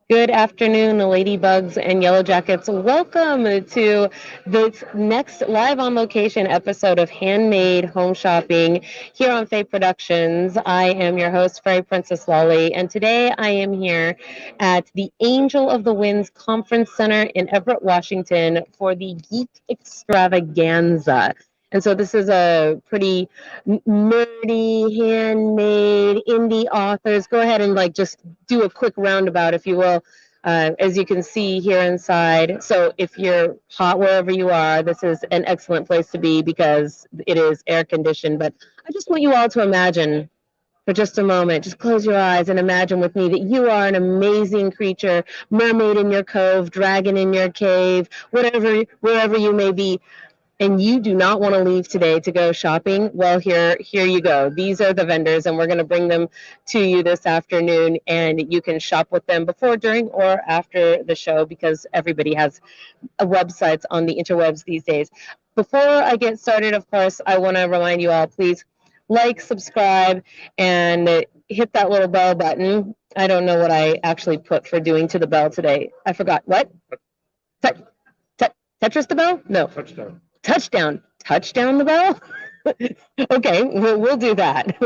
Good afternoon, ladybugs and yellow jackets. Welcome to this next live on location episode of Handmade Home Shopping here on Fae Productions. I am your host, Fairy Princess Lolly, and today I am here at the Angel of the Winds Conference Center in Everett, Washington for the Geek Xtravaganza. And so this is a pretty nerdy, handmade, indie authors. Go ahead and just do a quick roundabout, if you will. As you can see here inside. So if you're hot wherever you are, this is an excellent place to be because it is air conditioned. But I just want you all to imagine for just a moment, just close your eyes and imagine with me that you are an amazing creature, mermaid in your cove, dragon in your cave, wherever you may be, and you do not want to leave today to go shopping, well, here you go. These are the vendors, and we're going to bring them to you this afternoon, and you can shop with them before, during, or after the show because everybody has websites on the interwebs these days. Before I get started, of course, I want to remind you all, please like, subscribe, and hit that little bell button. I don't know what I actually put for doing to the bell today. I forgot. What? Tetris the bell? No. Touchdown the bell. Okay, we'll do that.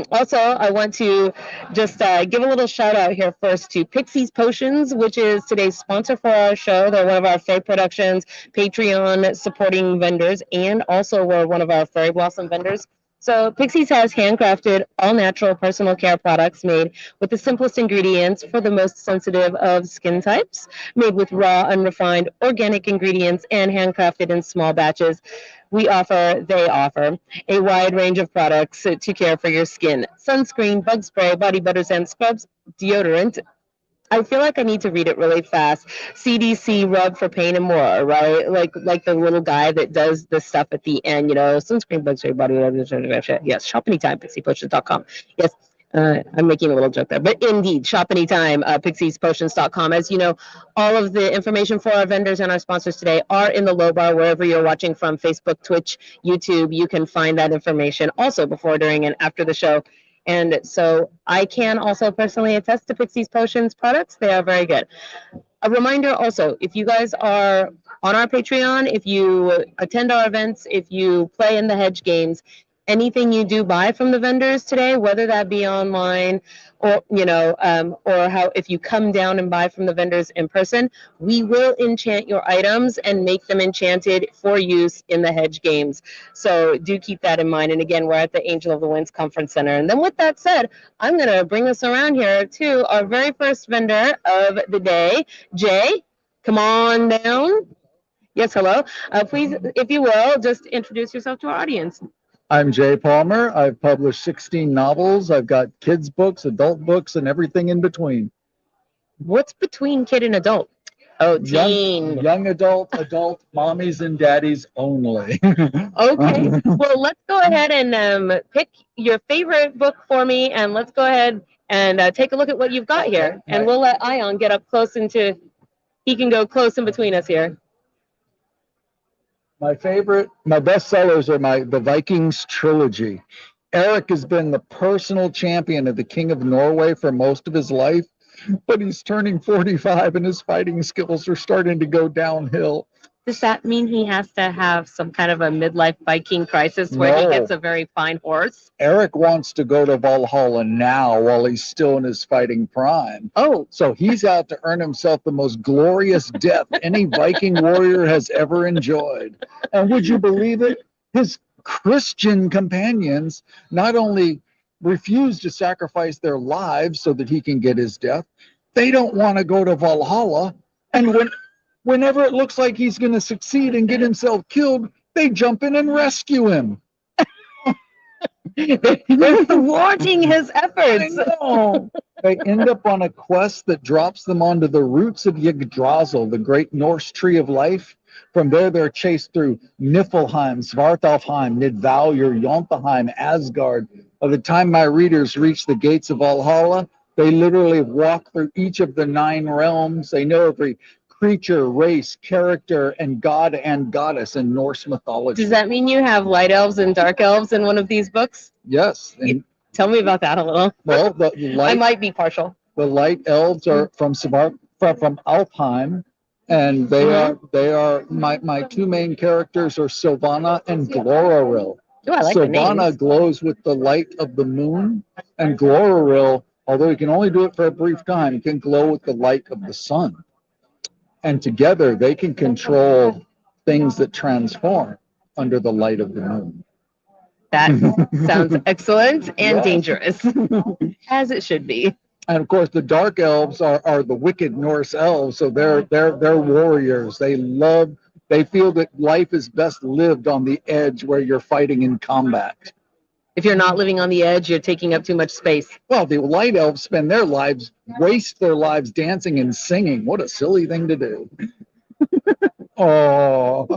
Also, I want to just give a little shout out here first to Pixie's Potions, which is today's sponsor for our show. They're one of our Fae Productions Patreon supporting vendors, and also we're one of our Fairy Blossom vendors. So Pixie's has handcrafted, all-natural personal care products made with the simplest ingredients for the most sensitive of skin types, made with raw, unrefined, organic ingredients and handcrafted in small batches. They offer a wide range of products to care for your skin. Sunscreen, bug spray, body butters and scrubs, deodorant. I feel like I need to read it really fast. CDC rub for pain and more, right? Like the little guy that does the stuff at the end, sunscreen, bug spray, body butter. Yes, shop anytime, pixiepotions.com. Yes. I'm making a little joke there, but indeed, shop anytime, pixiespotions.com. As you know, all of the information for our vendors and our sponsors today are in the low bar wherever you're watching from: Facebook, Twitch, YouTube. You can find that information also before, during, and after the show. And so I can also personally attest to Pixie's Potions products. They are very good. A reminder also, if you guys are on our Patreon, if you attend our events, if you play in the hedge games, anything you do buy from the vendors today, whether that be online or if you come down and buy from the vendors in person, we will enchant your items and make them enchanted for use in the hedge games. So do keep that in mind. And again, we're at the Angel of the Winds Conference Center. And then with that said, I'm going to bring us around here to our very first vendor of the day. Jay, come on down. Yes, hello. Please, if you will, just introduce yourself to our audience. I'm Jay Palmer. I've published 16 novels. I've got kids' books, adult books, and everything in between. What's between kid and adult? Oh, teen. Young adult, mommies and daddies only. Okay. Well, let's go ahead and pick your favorite book for me, and let's go ahead and take a look at what you've got here. And we'll let Ion get up close he can go close in between us here. My bestsellers are the Vikings trilogy. Eric has been the personal champion of the King of Norway for most of his life, but he's turning 45 and his fighting skills are starting to go downhill. Does that mean he has to have some kind of a midlife Viking crisis where he gets a very fine horse? Eric wants to go to Valhalla now while he's still in his fighting prime. Oh. So he's out to earn himself the most glorious death any Viking warrior has ever enjoyed. And would you believe it? His Christian companions not only refuse to sacrifice their lives so that he can get his death, they don't want to go to Valhalla. And whenever it looks like he's going to succeed and get himself killed, they jump in and rescue him. They're thwarting his efforts. I know. They end up on a quest that drops them onto the roots of Yggdrasil, the great Norse tree of life. From there, they're chased through Niflheim, Svartalfheim, Nidvalur, Jotunheim, Asgard. By the time my readers reach the gates of Valhalla, they literally walk through each of the 9 realms. They know every creature, race, character, and god and goddess in Norse mythology. Does that mean you have light elves and dark elves in one of these books? Yes. Tell me about that a little. Well, I might be partial. The light elves are from Alfheim, and they are my two main characters are Sylvana and Gloraril. Oh, I like the Sylvana names. glows with the light of the moon, and Gloraril, although he can only do it for a brief time, can glow with the light of the sun. And together they can control things that transform under the light of the moon. That sounds excellent and Yes. dangerous, as it should be. And of course, the dark elves are the wicked Norse elves, so they're warriors. They feel that life is best lived on the edge where you're fighting in combat. If you're not living on the edge, you're taking up too much space. Well, the light elves waste their lives dancing and singing. What a silly thing to do. Oh,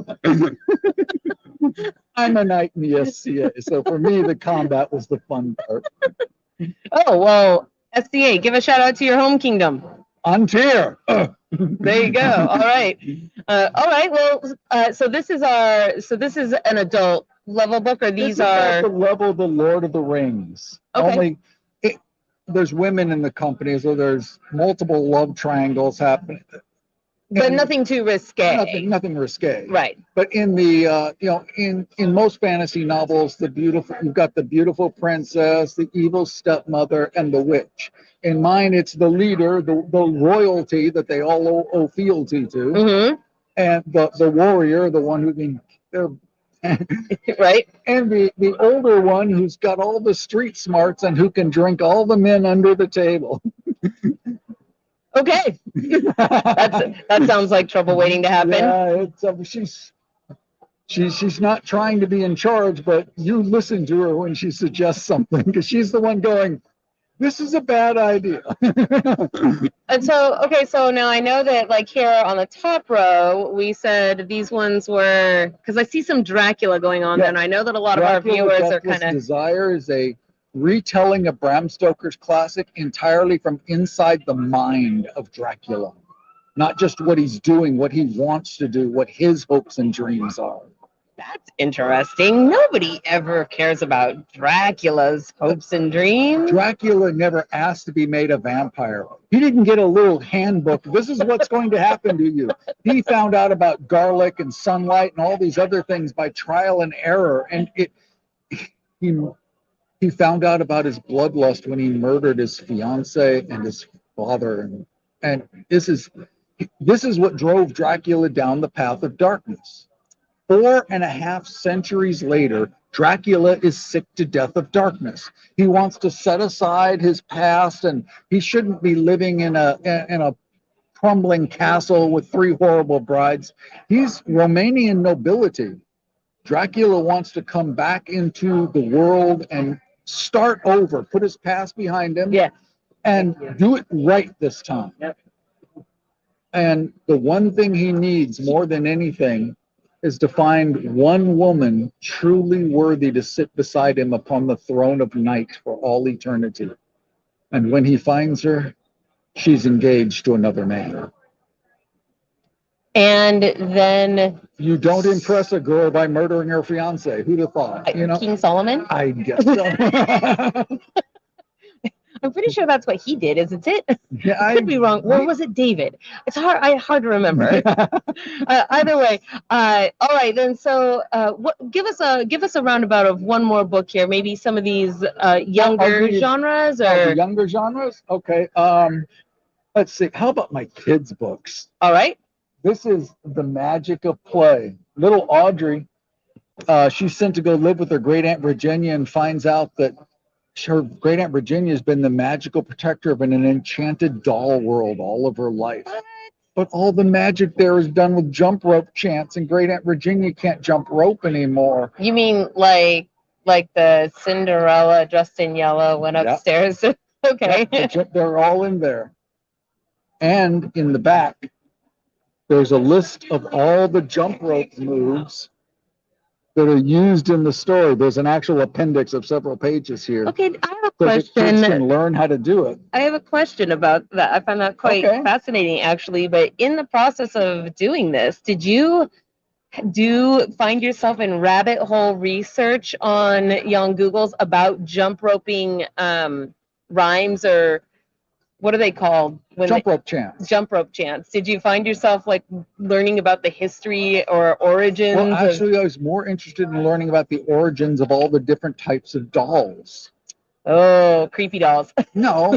I'm a knight in the SCA, so for me, the combat was the fun part. Oh, well, SCA, give a shout out to your home kingdom. Antir. There you go. All right. All right. Well, so this is an adult level book, or these are the level of the Lord of the Rings. Okay. There's women in the company, so there's multiple love triangles happening. But nothing too risque. Nothing risque. Right. But in the in most fantasy novels, you've got the beautiful princess, the evil stepmother, and the witch. In mine, it's the leader, the royalty that they all owe fealty to, Mm-hmm. and the warrior, the one who can. Right. And the older one who's got all the street smarts and who can drink all the men under the table. Okay. That sounds like trouble waiting to happen. Yeah, she's not trying to be in charge, but you listen to her when she suggests something, because she's the one going, this is a bad idea. And so, okay, so now I know that, like, here on the top row, we said these ones were, because I see some Dracula going on there, and I know that a lot of our viewers are kind of... Desire is a retelling of Bram Stoker's classic entirely from inside the mind of Dracula. Not just what he's doing, what he wants to do, what his hopes and dreams are. That's interesting. Nobody ever cares about Dracula's hopes and dreams. Dracula never asked to be made a vampire. He didn't get a little handbook. This is what's going to happen to you. He found out about garlic and sunlight and all these other things by trial and error. And he found out about his bloodlust when he murdered his fiance and his father. And this is what drove Dracula down the path of darkness. 4.5 centuries later, Dracula is sick to death of darkness. He wants to set aside his past, and he shouldn't be living in a crumbling castle with 3 horrible brides. He's Romanian nobility. Dracula wants to come back into the world and start over, put his past behind him, and do it right this time. Yep. And the one thing he needs more than anything is to find one woman truly worthy to sit beside him upon the throne of night for all eternity. And when he finds her, she's engaged to another man. And then... You don't impress a girl by murdering her fiance. Who'd have thought? King Solomon? I guess so. I'm pretty sure that's what he did, isn't it? Yeah, I could be wrong. Or was it David? It's hard to remember. Either way. All right, then. So, give us a roundabout of one more book here. Maybe some of these younger genres, or younger genres. Okay. Let's see. How about my kids' books? All right. This is The Magic of Play. Little Audrey, she's sent to go live with her great aunt Virginia, and finds out that her great aunt Virginia has been the magical protector of an enchanted doll world all of her life. But all the magic there is done with jump rope chants, and great aunt Virginia can't jump rope anymore. You mean like the Cinderella dressed in yellow went upstairs? Yep. Okay. Yep, they're all in there. And in the back, there's a list of all the jump rope moves that are used in the story. There's an actual appendix of several pages here. Okay, I have a so question. Kids can learn how to do it. I have a question about that. I find that quite fascinating, actually. But in the process of doing this, did you find yourself in rabbit hole research on Young Googles about jump roping rhymes or what are they called? Jump rope chants. Jump rope chants. Did you find yourself like learning about the history or origins? Well, actually, I was more interested in learning about the origins of all the different types of dolls. Oh, creepy dolls. No.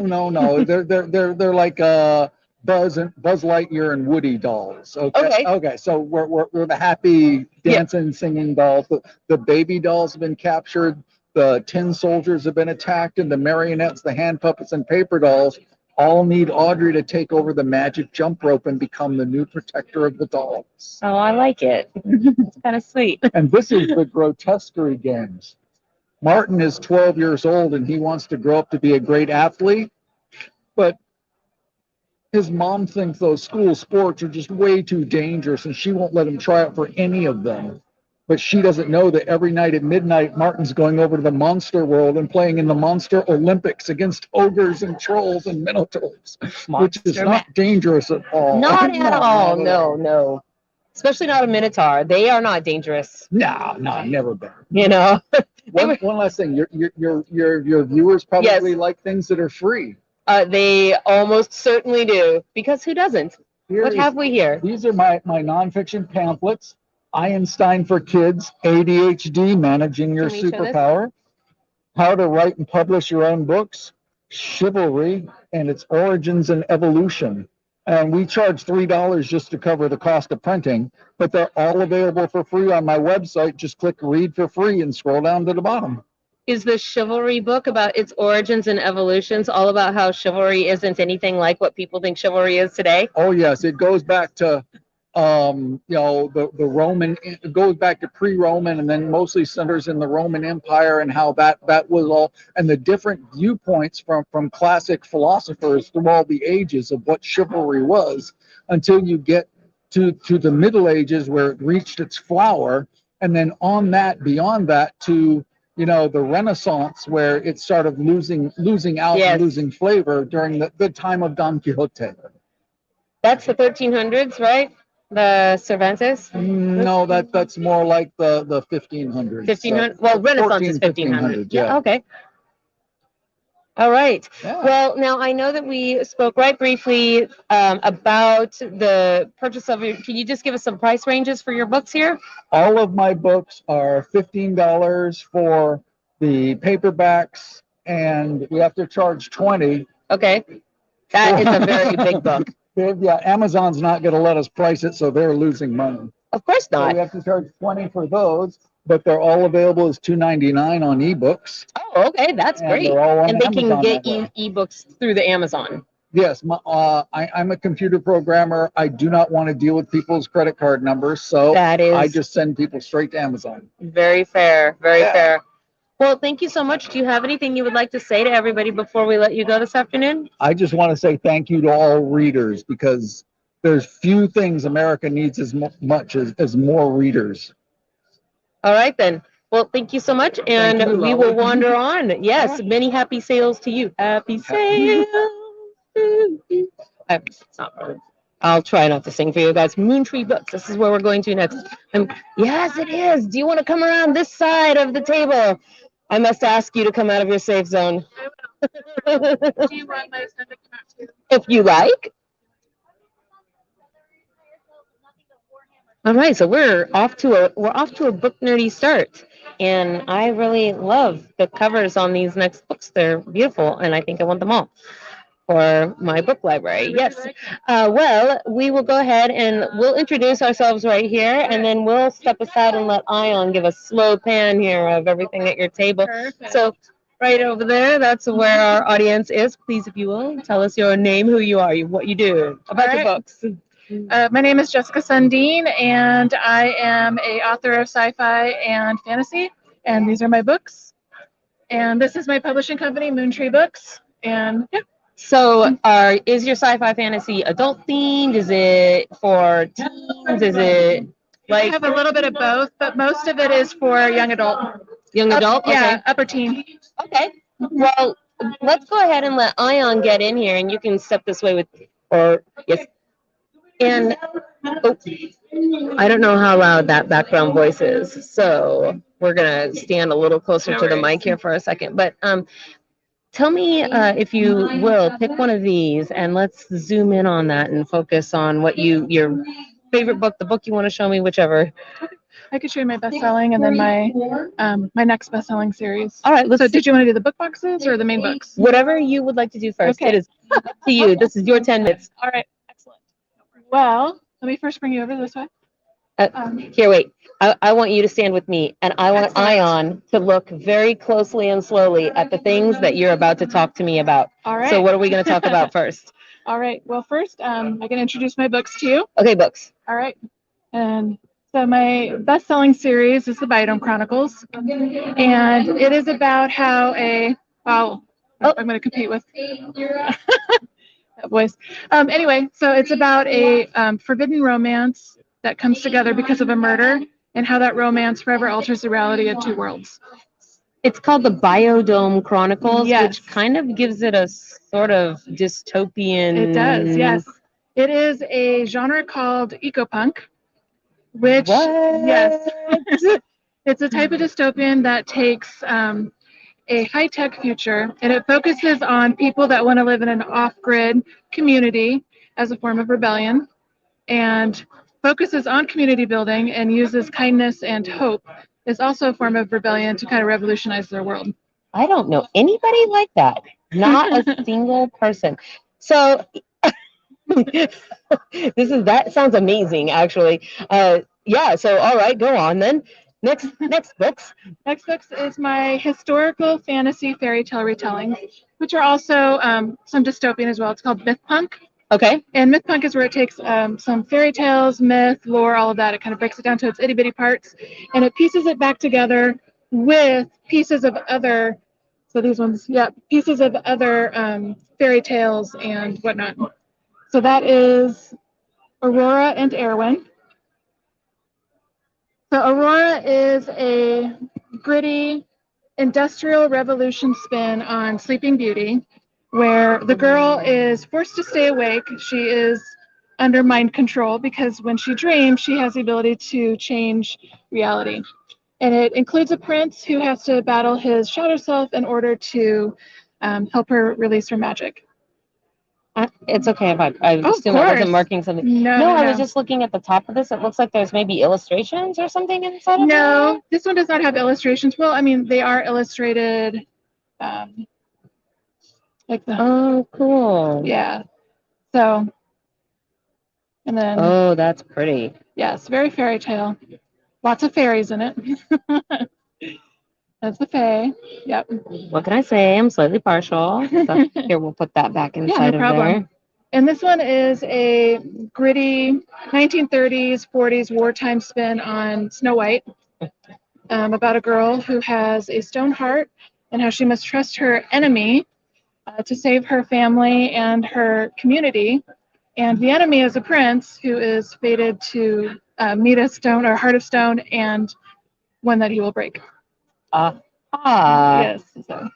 They're like Buzz Lightyear and Woody dolls. Okay. So we're the happy dancing, singing dolls. The baby dolls have been captured. The tin soldiers have been attacked, and the marionettes, the hand puppets, and paper dolls all need Audrey to take over the magic jump rope and become the new protector of the dolls. Oh, I like it. It's kind of sweet. And this is the grotesquerie games. Martin is 12 years old and he wants to grow up to be a great athlete, but his mom thinks those school sports are just way too dangerous and she won't let him try out for any of them. But she doesn't know that every night at midnight, Martin's going over to the monster world and playing in the Monster Olympics against ogres and trolls and minotaurs, which is not dangerous at all. Not at all. No. Especially not a minotaur. They are not dangerous. No, never been. You know. One last thing. Your viewers probably like things that are free. They almost certainly do. Because who doesn't? What have we here? These are my nonfiction pamphlets. Einstein for Kids, ADHD, Managing Your Superpower, How to Write and Publish Your Own Books, Chivalry, and its Origins and Evolution. And we charge $3 just to cover the cost of printing, but they're all available for free on my website. Just click Read for Free and scroll down to the bottom. Is the Chivalry book about its origins and evolutions all about how chivalry isn't anything like what people think chivalry is today? Oh, yes. It goes back to the Roman, it goes back to pre-Roman and then mostly centers in the Roman Empire and how that was all, and the different viewpoints from classic philosophers through all the ages of what chivalry was until you get to the Middle Ages where it reached its flower, and then beyond that to the Renaissance where it started losing out and losing flavor during the time of Don Quixote. That's the 1300s, right? The Cervantes? No, that's more like the 1500s. 1500. Well, Renaissance is 1500. Yeah. Okay. All right. Yeah. Well, now I know that we spoke briefly about the purchase of your. Can you just give us some price ranges for your books here? All of my books are $15 for the paperbacks, and we have to charge $20. Okay. That is a very big book. Yeah, Amazon's not going to let us price it, so they're losing money. Of course not. So we have to charge $20 for those, but they're all available as $2.99 on ebooks. Oh, okay, that's great. And they can get ebooks through the Amazon. Yes, I'm a computer programmer. I do not want to deal with people's credit card numbers, so I just send people straight to Amazon. Very fair, very fair. Well, thank you so much. Do you have anything you would like to say to everybody before we let you go this afternoon? I just want to say thank you to all readers because there's few things America needs as much as more readers. All right, then. Well, thank you so much, and we will wander on. Yes, many happy sales to you. Happy sales. It's not right. I'll try not to sing for you guys. MoonTree Books. This is where we're going to next. Yes, it is. Do you want to come around this side of the table? I must ask you to come out of your safe zone. Do you want my son to come out too? If you like. All right, so we're off to a book nerdy start, and I really love the covers on these next books. They're beautiful, and I think I want them all for my book library. Yes. Well, we will go ahead and we'll introduce ourselves right here, and then we'll step aside and let Ion give a slow pan here of everything at your table. Perfect. So right over there, that's where our audience is. Please, if you will, tell us your name, who you are, what you do, about your books. My name is Jessica Sundin, and I am an author of sci-fi and fantasy, and these are my books. And this is my publishing company, MoonTree Books, and yeah. So, is your sci-fi fantasy adult themed? Is it for teens? Is it like? I have a little bit of both, but most of it is for young adult. Young adult? Okay. Yeah, upper teen. Okay. Well, let's go ahead and let Ion get in here, and you can step this way yes. And I don't know how loud that background voice is, so we're gonna stand a little closer to the mic here for a second. But Tell me, if you will, pick one of these and let's zoom in on that and focus on what your favorite book, the book you want to show me, whichever. I could show you my best-selling and then my next best-selling series. All right, So did you want to do the book boxes or the main books? Whatever you would like to do first. Okay. It is up to you. This is your 10 minutes. All right, excellent. Well, let me first bring you over this way. Here, wait. I want you to stand with me, and I want Excellent. Ion to look very closely and slowly at the things that you're about to talk to me about. All right. So what are we going to talk about first? All right. Well, first, I can introduce my books to you. Okay, books. All right. And so my best-selling series is the Biodome Chronicles, and it is about how I'm going to compete with that voice. Anyway, so it's about a forbidden romance that comes together because of a murder, and how that romance forever alters the reality of two worlds. It's called the Biodome Chronicles, Yes. which kind of gives it a sort of dystopian. It does, yes. It is a genre called ecopunk, which, yes, it's a type of dystopian that takes a high-tech future, and it focuses on people that want to live in an off-grid community as a form of rebellion, and focuses on community building and uses kindness and hope is also a form of rebellion to kind of revolutionize their world. I don't know anybody like that. Not a single person. So that sounds amazing, actually. Yeah, so all right, go on then. Next books. Next books is my historical fantasy fairy tale retellings, which are also some dystopian as well. It's called myth punk. Okay. And myth punk is where it takes some fairy tales, myth, lore, all of that. It kind of breaks it down to its itty bitty parts, and it pieces it back together with pieces of other. So these ones, yeah, pieces of other fairy tales and whatnot. So that is Aurora and Erwin. So Aurora is a gritty industrial revolution spin on Sleeping Beauty, where the girl is forced to stay awake. She is under mind control because when she dreams, she has the ability to change reality. And it includes a prince who has to battle his shadow self in order to help her release her magic. It's okay if I assume I wasn't marking something. No, I was just looking at the top of this. It looks like there's maybe illustrations or something inside of it. No, this one does not have illustrations. Well, I mean, they are illustrated. Oh, cool. Yeah. So, and then. Oh, that's pretty. Yes, very fairy tale. Lots of fairies in it. That's the fae. Yep. What can I say? I'm slightly partial. So here, we'll put that back inside of there. And this one is a gritty 1930s, 40s wartime spin on Snow White, about a girl who has a stone heart and how she must trust her enemy to save her family and her community. And the enemy is a prince who is fated to meet a stone or heart of stone and one that he will break. Yes. So.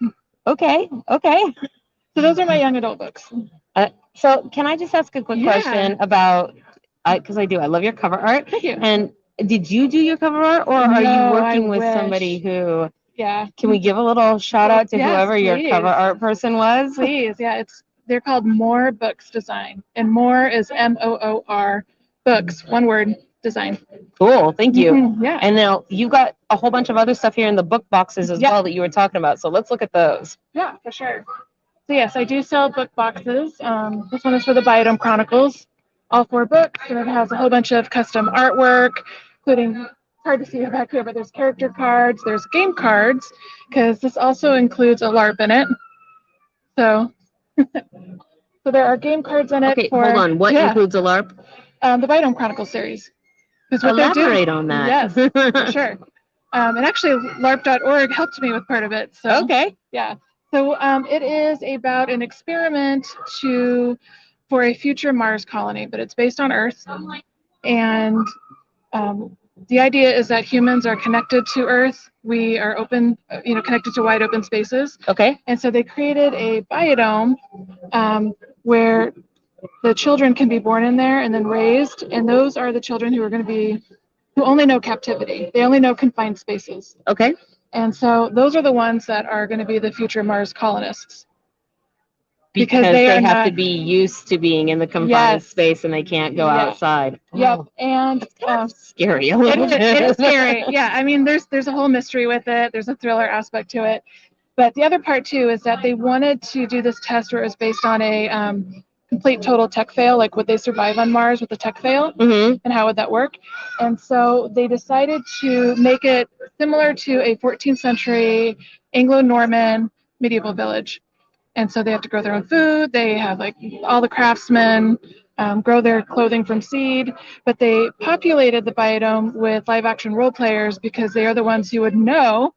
Okay. So those are my young adult books. So can I just ask a quick question about, because I love your cover art. Thank you. And did you do your cover art, or are you working with somebody who? Yeah. Can we give a little shout out to whoever your cover art person was? Please, yeah. They're called Moore Books Design, and Moore is MOOR Books, one word, design. Cool, thank you. Mm-hmm, yeah. And now you've got a whole bunch of other stuff here in the book boxes as well that you were talking about. So let's look at those. Yeah, for sure. So yes, I do sell book boxes. This one is for the Biodome Chronicles, all 4 books, and it has a whole bunch of custom artwork, including, it's hard to see back here, but there's character cards, there's game cards, because this also includes a LARP in it. So, so there are game cards in it. Okay, hold on. What includes a LARP? The Biodome Chronicles series. Elaborate on that. Yes, for sure. And actually, LARP.org helped me with part of it. So, okay. Yeah. So it is about an experiment for a future Mars colony, but it's based on Earth. And the idea is that humans are connected to Earth. We are open, connected to wide open spaces. Okay. And so they created a biodome where the children can be born in there and then raised. And those are the children who only know captivity. They only know confined spaces. Okay. And so those are the ones that are going to be the future Mars colonists. Because they are have not, to be used to being in the confined Yes. space and they can't go outside. Yep. Oh, And scary. it is scary. Yeah. I mean, there's a whole mystery with it. There's a thriller aspect to it. But the other part too is that they wanted to do this test where it was based on a complete total tech fail, like would they survive on Mars with a tech fail, Mm-hmm. and how would that work? And so they decided to make it similar to a 14th century Anglo-Norman medieval village. And so they have to grow their own food. They have like all the craftsmen grow their clothing from seed, but they populated the biome with live action role players because they are the ones who would know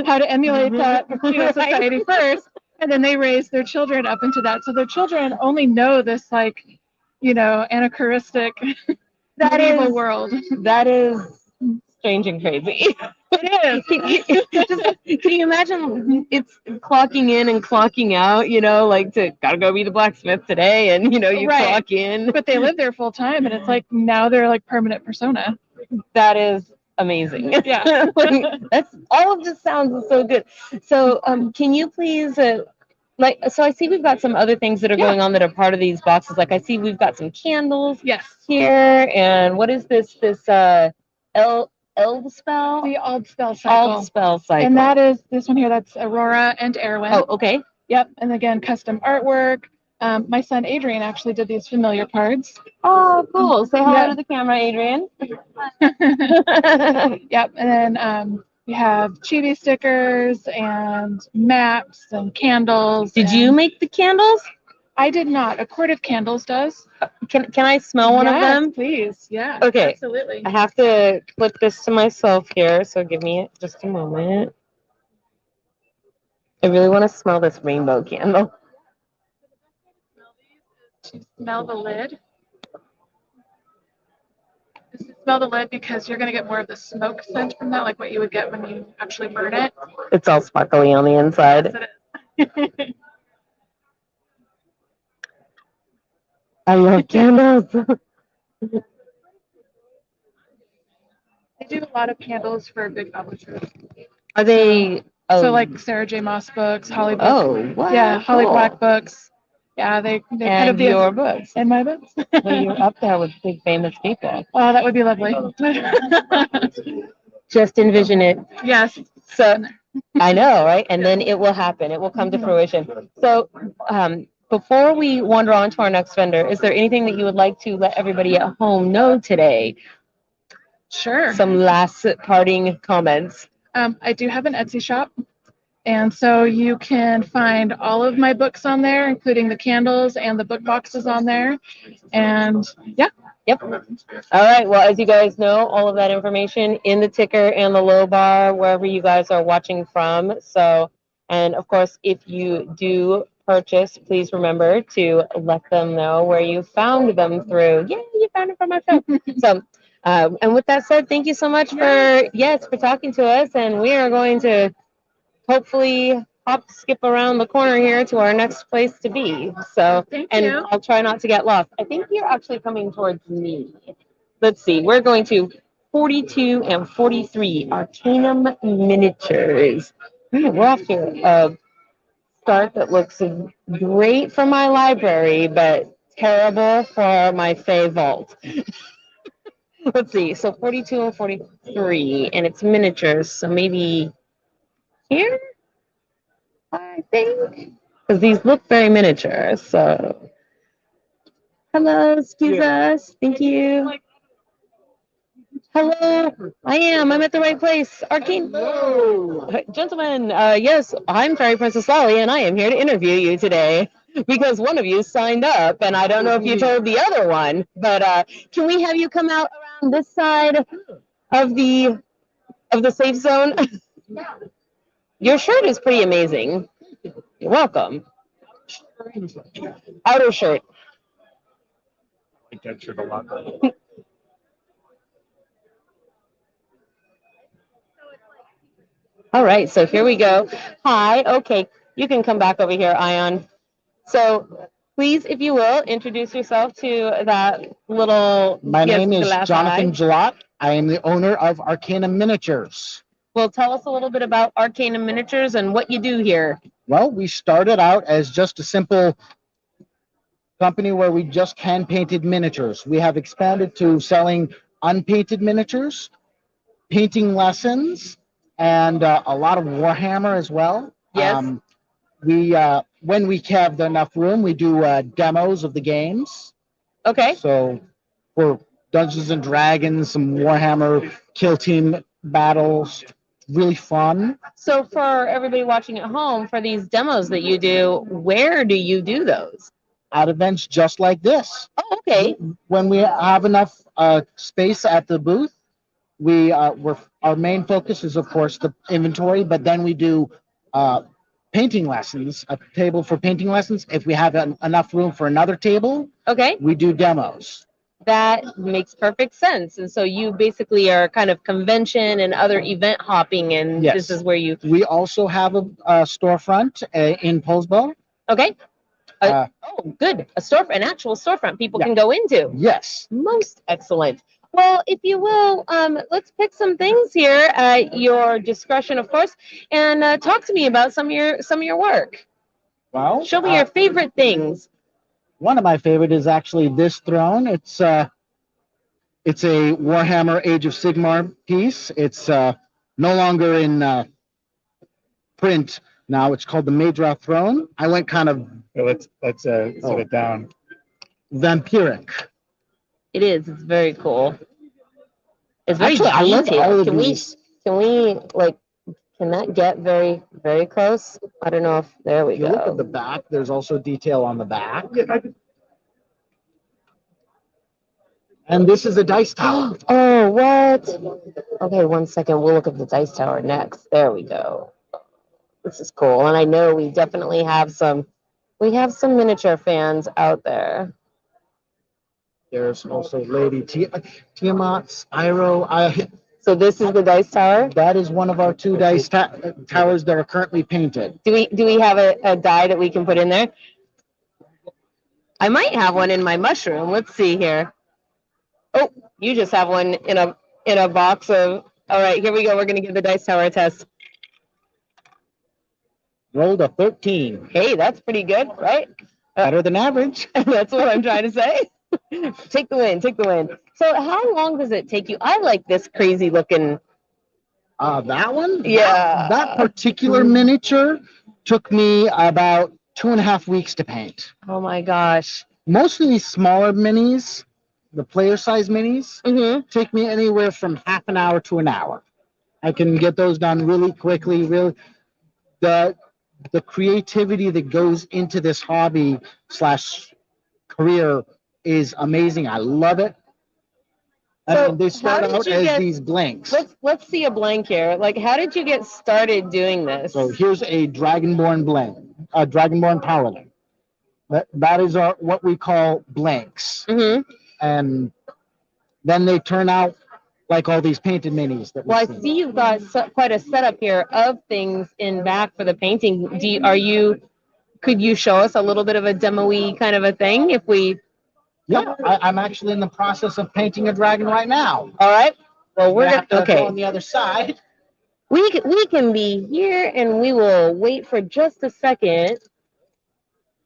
how to emulate that society first, and then they raise their children up into that. So their children only know this like, anachronistic medieval world. That is strange and crazy. It is. Can you imagine it's clocking in and clocking out, like gotta go be the blacksmith today and you Right. clock in. But they live there full time and it's like now they're like permanent persona. That is amazing. Yeah. That's all of this sounds so good. So can you please so I see we've got some other things that are going on that are part of these boxes. Like I see we've got some candles here, and what is this Eldspell? The Aldspell cycle. Aldspell cycle. And that is this one here, that's Aurora and Erwin. Oh, okay. Yep. And again, custom artwork. My son Adrian actually did these familiar cards. Oh, cool. Say hello to the camera, Adrian. Yep. And then we have chibi stickers and maps and candles. Did you make the candles? I did not. Accordive Candles does. Can I smell one of them? Please. Yeah. Okay. Absolutely. I have to flip this to myself here, so give me just a moment. I really want to smell this rainbow candle. Smell the lid. Smell the lid because you're going to get more of the smoke scent from that, like what you would get when you actually burn it. It's all sparkly on the inside. Yes, it is. I love candles. They do a lot of candles for big publishers. Are they? So like Sarah J. Maas Books, Holly Books. Oh, what? Yeah, Holly Cool. Black Books. Yeah, they kind And of your books. And my books. So you're up there with big famous people. Oh, that would be lovely. Just envision it. Yes. So I know, right? And then it will happen. It will come to fruition. So before we wander on to our next vendor, is there anything that you would like to let everybody at home know today? Sure. Some last parting comments. I do have an Etsy shop. And so you can find all of my books on there, including the candles and the book boxes on there. And yeah. Yep. All right. Well, as you guys know, all of that information in the ticker and the low bar, wherever you guys are watching from. So, and of course, if you do purchase, please remember to let them know where you found them through. Yeah, you found it from my phone. So, and with that said, thank you so much for talking to us. And we are going to hopefully skip around the corner here to our next place to be. So, and I'll try not to get lost. I think you're actually coming towards me. Let's see. We're going to 42 and 43 Arcanum Miniatures. We're off to a start that looks great for my library, but terrible for my Fae vault. Let's see. So 42 and 43, and it's miniatures. So maybe here, I think, because these look very miniature. So, hello, excuse us. Thank you. Hello, I'm at the right place. Arcane. Gentlemen, yes, I'm Fairy Princess Lolly, and I am here to interview you today because one of you signed up, and I don't know if you told the other one, but can we have you come out around this side of the safe zone? Your shirt is pretty amazing. You're welcome. Outer shirt. I like that shirt a lot. All right, so here we go. Hi, okay, you can come back over here, Ion. So please, if you will, introduce yourself to that little... My name is Jonathan Jalot. I am the owner of Arcanum Miniatures. Well, tell us a little bit about Arcanum Miniatures and what you do here. Well, we started out as just a simple company where we just hand painted miniatures. We have expanded to selling unpainted miniatures, painting lessons, and a lot of Warhammer as well. Yes. We when we have enough room, we do demos of the games. Okay. So for Dungeons and Dragons, some Warhammer kill team battles, really fun. So for everybody watching at home, for these demos that you do, where do you do those? At events just like this. Oh, okay. When we have enough space at the booth, our main focus is of course the inventory, but then we do painting lessons, a table for painting lessons. If we have enough room for another table, okay, we do demos. That makes perfect sense. And so you basically are kind of convention and other event hopping, and Yes. This is where you. We also have a storefront in Poulsbo. Okay. Oh, good. An actual storefront people can go into. Yes. Most excellent. Well, if you will, let's pick some things here at your discretion, of course, and talk to me about some of your work. Well, Show me your favorite things. One of my favorite is actually this throne. It's a Warhammer Age of Sigmar piece. It's no longer in print now. It's called the Maedra Throne. I went kind of Let's set it down. vampiric. It is. It's very cool. It's very Actually, I love detailed. all of Can these. Can that get very, very close? I don't know if, there we If you look go. at the back, there's also detail on the back. And this is a dice tower. Oh, what? Okay, 1 second. We'll look at the dice tower next. There we go. This is cool. And I know we definitely have some miniature fans out there. There's also Lady Tiamat, Spyro. So this is the dice tower? That is one of our two dice towers that are currently painted. Do we have a die that we can put in there? I might have one in my mushroom. Let's see here. Oh, you just have one in a box of. All right, here we go. We're gonna give the dice tower a test. Rolled a 13. Hey, that's pretty good, right? Better than average. That's what I'm trying to say. Take the win. Take the win. So, how long does it take you? I like this crazy looking. That one? Yeah. That particular miniature took me about 2.5 weeks to paint. Oh my gosh. Most of these smaller minis, the player size minis, take me anywhere from half an hour to an hour. I can get those done really quickly. Really, the creativity that goes into this hobby / career is amazing. I love it. So And they start out as these blanks. Let's see a blank here. Like, how did you get started doing this? So here's a Dragonborn blank, a Dragonborn Paladin. That is what we call blanks. And then they turn out like all these painted minis. That I see you've got quite a setup here of things in back for the painting. Could you show us a little bit of a demo-y kind of a thing if we? Yeah, I'm actually in the process of painting a dragon right now. All right. Well, we're gonna okay. go on the other side. We can be here and we will wait for just a second.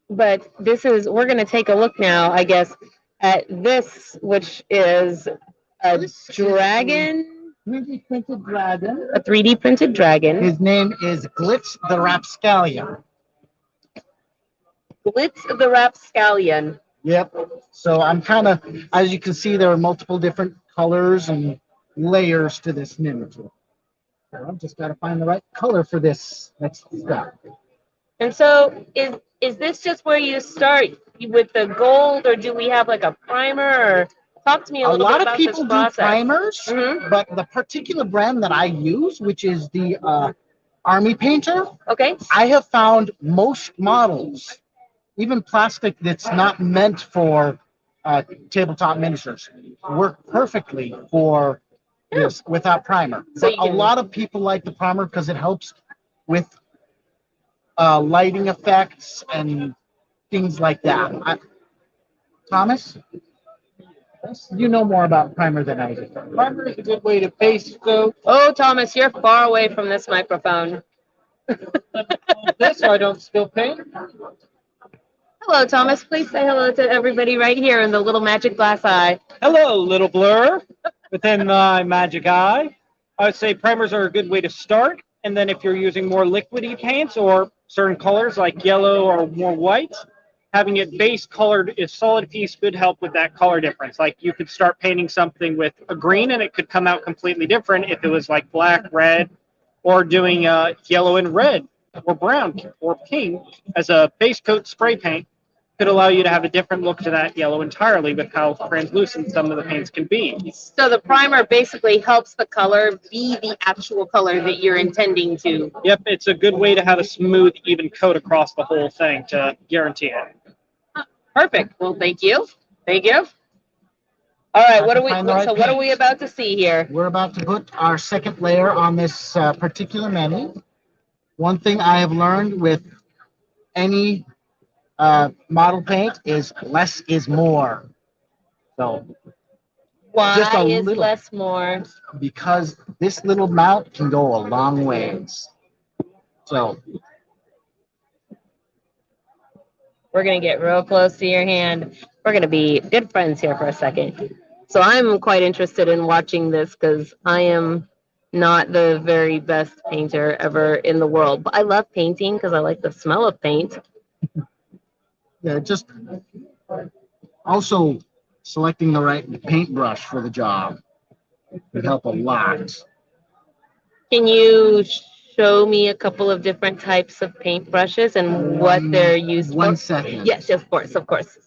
But we're going to take a look now, I guess, at this, which is a dragon. 3D printed dragon. A 3D printed dragon. His name is Glitz the Rapscallion. Glitz the Rapscallion. Yep. So I'm kind of, as you can see, there are multiple different colors and layers to this miniature. So I've just got to find the right color for this next step. And so is this just where you start with the gold, or do we have like a primer? Or talk to me a little bit about this process. A lot of people do primers, but the particular brand that I use, which is the Army Painter, I have found most models, even plastic that's not meant for tabletop miniatures, work perfectly for this without primer. So a lot of people like the primer because it helps with lighting effects and things like that. Thomas? You know more about primer than I do. Primer is a good way to base coat Oh, Thomas, you're far away from this microphone. this so I don't spill paint. Hello, Thomas. Please say hello to everybody right here in the little magic glass eye. Hello, little blur within my magic eye. I would say primers are a good way to start, and then if you're using more liquidy paints or certain colors like yellow or more white, having it base colored is solid piece could help with that color difference. Like you could start painting something with a green and it could come out completely different if it was like black, red, or doing yellow and red or brown or pink as a base coat spray paint could allow you to have a different look to that yellow entirely with how translucent some of the paints can be. So the primer basically helps the color be the actual color that you're intending to. Yep, it's a good way to have a smooth, even coat across the whole thing to guarantee it. Perfect. Well, thank you. Thank you. All right, what are we about to see here? We're about to put our second layer on this particular mini. One thing I have learned with any model paint is less is more. So Why just a is little. less more? Because this little amount can go a long ways. So We're going to get real close to your hand. We're going to be good friends here for a second. So I'm quite interested in watching this because I am not the very best painter ever in the world. But I love painting because I like the smell of paint. yeah, just also selecting the right paintbrush for the job would help a lot. Can you show me a couple of different types of paintbrushes and what they're used for? 1 second. Yes, of course, of course.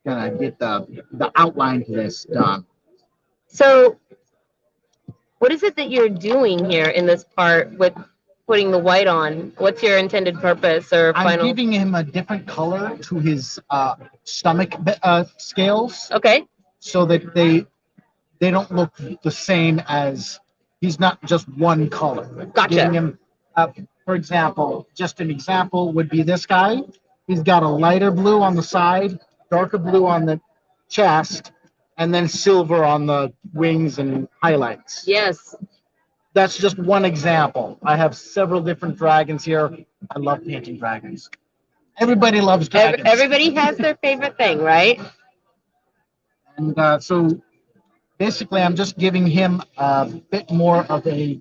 Gonna get the outline to this done. So what is it that you're doing here in this part with putting the white on? What's your intended purpose or I'm final? giving him a different color to his stomach scales Okay. so that they don't look the same as he's not just one color. Gotcha. Giving him, for example, just an example would be this guy. He's got a lighter blue on the side, darker blue on the chest, and then silver on the wings and highlights. Yes. That's just one example. I have several different dragons here. I love painting dragons. Everybody loves dragons. Everybody has their favorite thing, right? And so basically, I'm just giving him a bit more of a...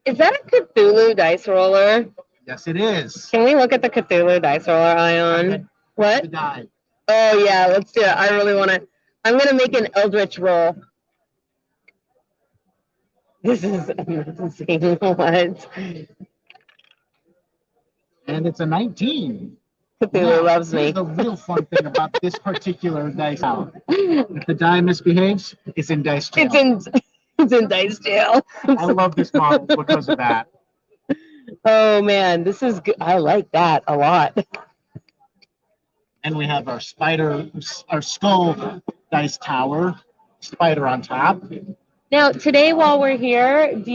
Is that a Cthulhu dice roller? Yes, it is. Can we look at the Cthulhu dice roller, Ion? What? The die. Oh, yeah, let's do it. I really want to. I'm going to make an Eldritch roll. This is amazing. What? And it's a 19. Cthulhu loves me. Here's the real fun thing about this particular dice out. If the die misbehaves, it's in dice jail. It's in dice jail. I love this model because of that. Oh, man, this is good. I like that a lot. And we have our skull dice tower, spider on top. Now, today while we're here, do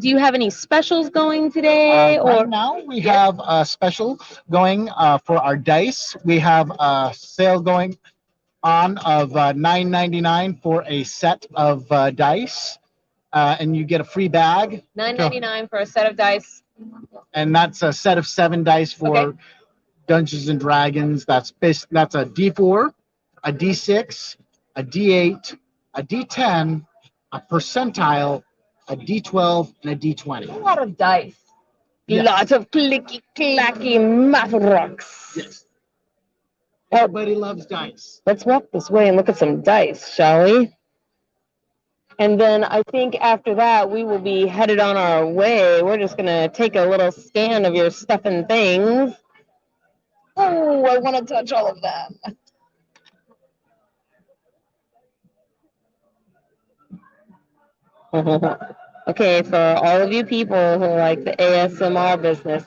you have any specials going today? Right now, we have a special going for our dice. We have a sale going on of $9.99 for a set of dice, and you get a free bag. $9.99 for a set of dice. And that's a set of 7 dice for Dungeons and Dragons. That's a D4, a D6, a D8, a D10, a percentile, a D12, and a D20. A lot of dice. Yes. Lots of clicky clacky math rocks. Yes. Everybody loves dice. Let's walk this way and look at some dice, shall we? And then I think after that, we will be headed on our way. We're just going to take a little scan of your stuff and things. Oh, I want to touch all of that. Okay, for all of you people who like the ASMR business.